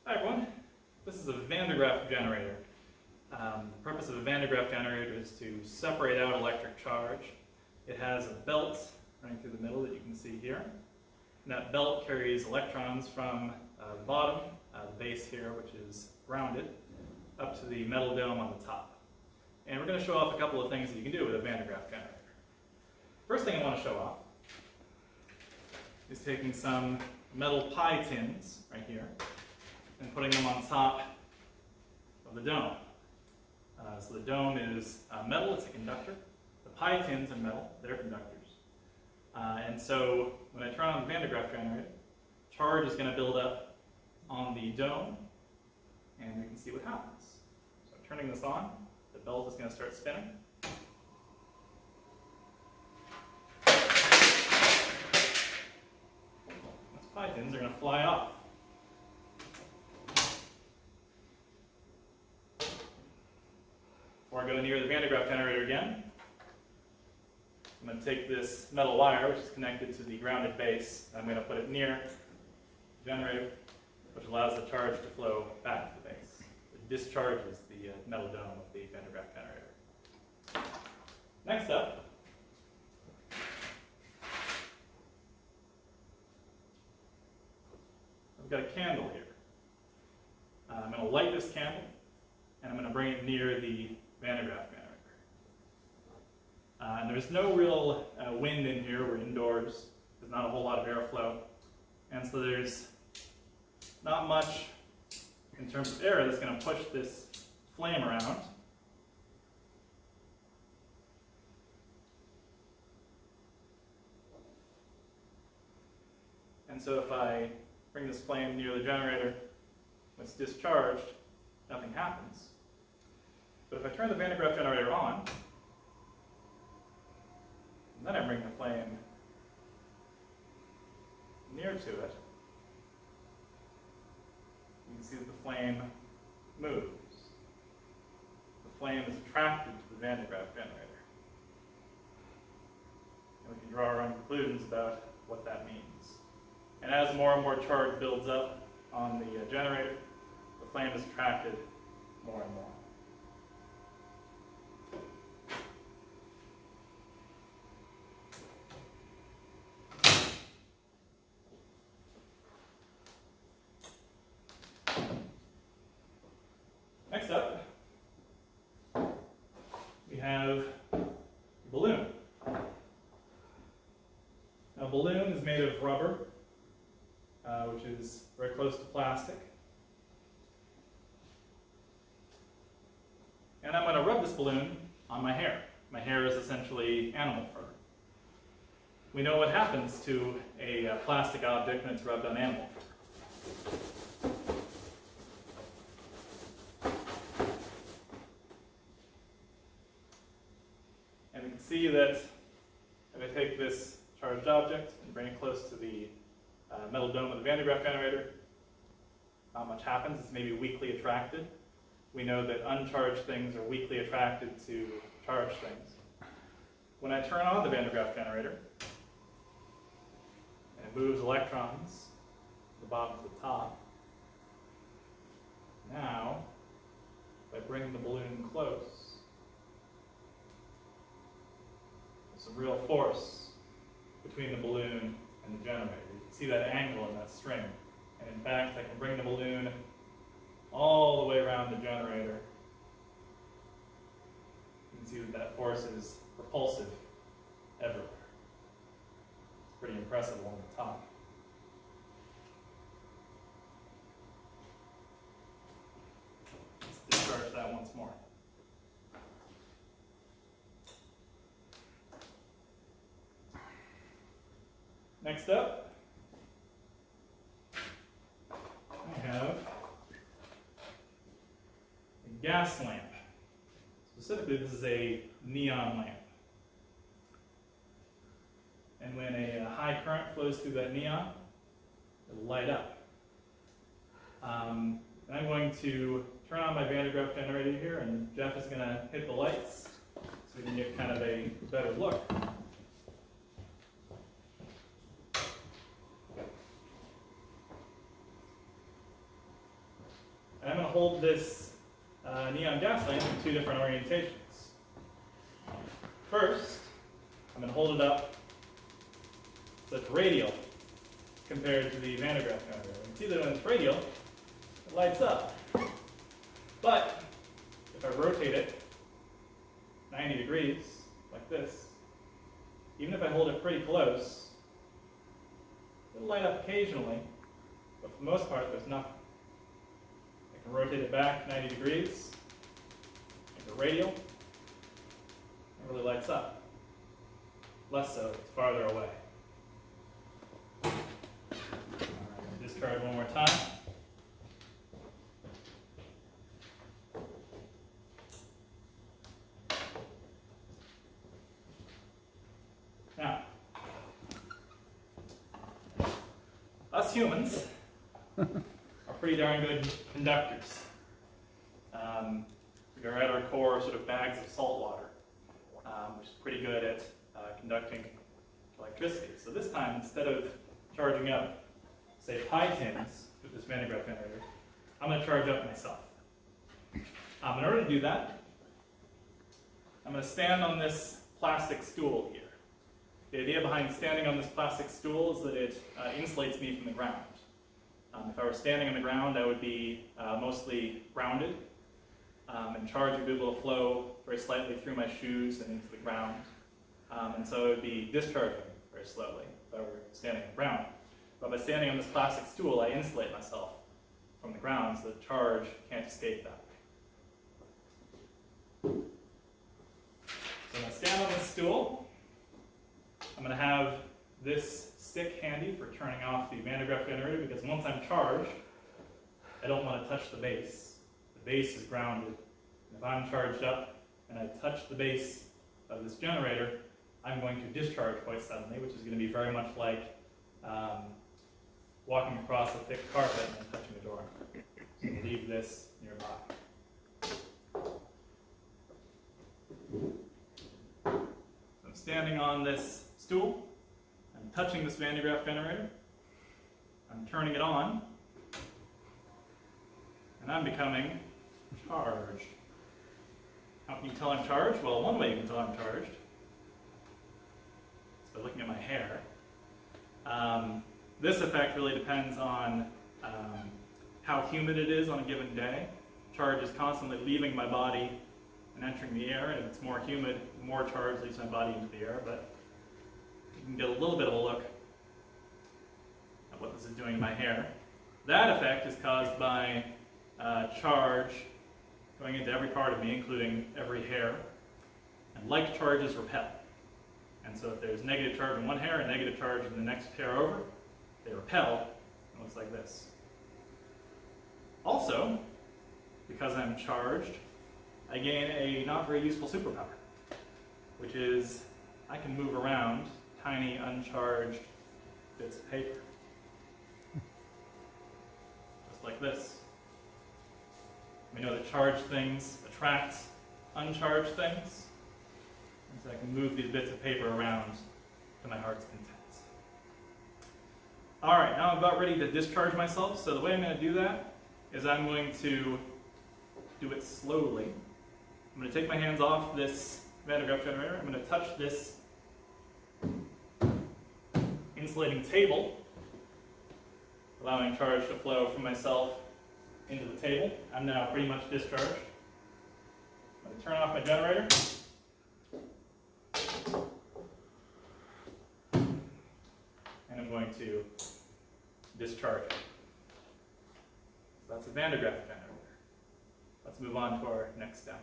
Hi everyone, this is a Van de Graaff generator. The purpose of a Van de Graaff generator is to separate out electric charge. It has a belt running through the middle that you can see here. And that belt carries electrons from the bottom, the base here, which is grounded, up to the metal dome on the top. And we're going to show off a couple of things that you can do with a Van de Graaff generator. First thing I want to show off is taking some metal pie tins right here and putting them on top of the dome. So the dome is metal, it's a conductor. The pie tins are metal, they're conductors. And so when I turn on the Van de Graaff generator, charge is going to build up on the dome, and we can see what happens. So turning this on, the belt is going to start spinning. Those pie tins are going to fly off. Before I go near the Van de Graaff generator again, I'm going to take this metal wire, which is connected to the grounded base, and I'm going to put it near the generator, which allows the charge to flow back to the base. It discharges the metal dome of the Van de Graaff generator. Next up, I've got a candle here. I'm going to light this candle, and I'm going to bring it near the Van de Graaff generator. And there's no real wind in here. We're indoors. There's not a whole lot of airflow. And so there's not much in terms of air that's going to push this flame around. And so if I bring this flame near the generator, when it's discharged, nothing happens. But if I turn the Van de Graaff generator on, and then I bring the flame near to it, you can see that the flame moves. The flame is attracted to the Van de Graaff generator. And we can draw our own conclusions about what that means. And as more and more charge builds up on the generator, the flame is attracted more and more. Next up, we have a balloon. Now, a balloon is made of rubber, which is very close to plastic. And I'm going to rub this balloon on my hair. My hair is essentially animal fur. We know what happens to a plastic object when it's rubbed on animal fur. And we can see that if I take this charged object and bring it close to the metal dome of the Van de Graaff generator, not much happens. It's maybe weakly attracted. We know that uncharged things are weakly attracted to charged things. When I turn on the Van de Graaff generator, and it moves electrons from the bottom to the top, now, if I bring the balloon close, there's some real force between the balloon and the generator. You can see that angle in that string. And in fact, I can bring the balloon all the way around the generator. You can see that that force is repulsive everywhere. It's pretty impressive along the top. Let's discharge that once more. Next up, I have a gas lamp. Specifically, this is a neon lamp. And when a high current flows through that neon, it'll light up. And I'm going to turn on my Van de Graaff generator here, and Jeff is going to hit the lights so we can get kind of a better look. hold this neon gas lamp in two different orientations. First, I'm going to hold it up so it's radial compared to the Van de Graaff generator. You can see that when it's radial, it lights up. But if I rotate it 90 degrees, like this, even if I hold it pretty close, it'll light up occasionally, but for the most part, there's nothing. I can rotate it back 90 degrees, make it radial, it really lights up. Less so, it's farther away. All right, discard one more time. Now, us humans are pretty darn good conductors. We are at our core sort of bags of salt water, which is pretty good at conducting electricity. So this time, instead of charging up, say, pie tins with this Van de Graaff generator, I'm going to charge up myself. In order to do that, I'm going to stand on this plastic stool here. The idea behind standing on this plastic stool is that it insulates me from the ground. If I were standing on the ground, I would be mostly grounded, and charge would be able to flow very slightly through my shoes and into the ground. And so it would be discharging very slowly if I were standing on the ground. But by standing on this plastic stool, I insulate myself from the ground so the charge can't escape that way. So I'm going to stand on this stool. I'm going to have this stick handy for turning off the Van de Graaff generator, because once I'm charged, I don't want to touch the base. The base is grounded. And if I'm charged up and I touch the base of this generator, I'm going to discharge quite suddenly, which is going to be very much like walking across a thick carpet and touching the door. So we'll leave this nearby. So I'm standing on this stool. I'm touching this Van de Graaff generator. I'm turning it on. And I'm becoming charged. How can you tell I'm charged? Well, one way you can tell I'm charged is by looking at my hair. This effect really depends on how humid it is on a given day. Charge is constantly leaving my body and entering the air, and if it's more humid, more charge leaves my body into the air, but you can get a little bit of a look at what this is doing to my hair. That effect is caused by charge going into every part of me, including every hair, and like charges repel. And so if there's negative charge in one hair and negative charge in the next hair over, they repel. It looks like this. Also, because I'm charged, I gain a not very useful superpower, which is I can move around tiny uncharged bits of paper. Just like this. We know that charged things attract uncharged things, and so I can move these bits of paper around to my heart's content. All right, now I'm about ready to discharge myself, so the way I'm going to do that is I'm going to do it slowly. I'm going to take my hands off this Van de Graaff generator. I'm going to touch this insulating table, allowing charge to flow from myself into the table. I'm now pretty much discharged. I'm going to turn off my generator. And I'm going to discharge it. So that's a Van de Graaff generator. Let's move on to our next demo.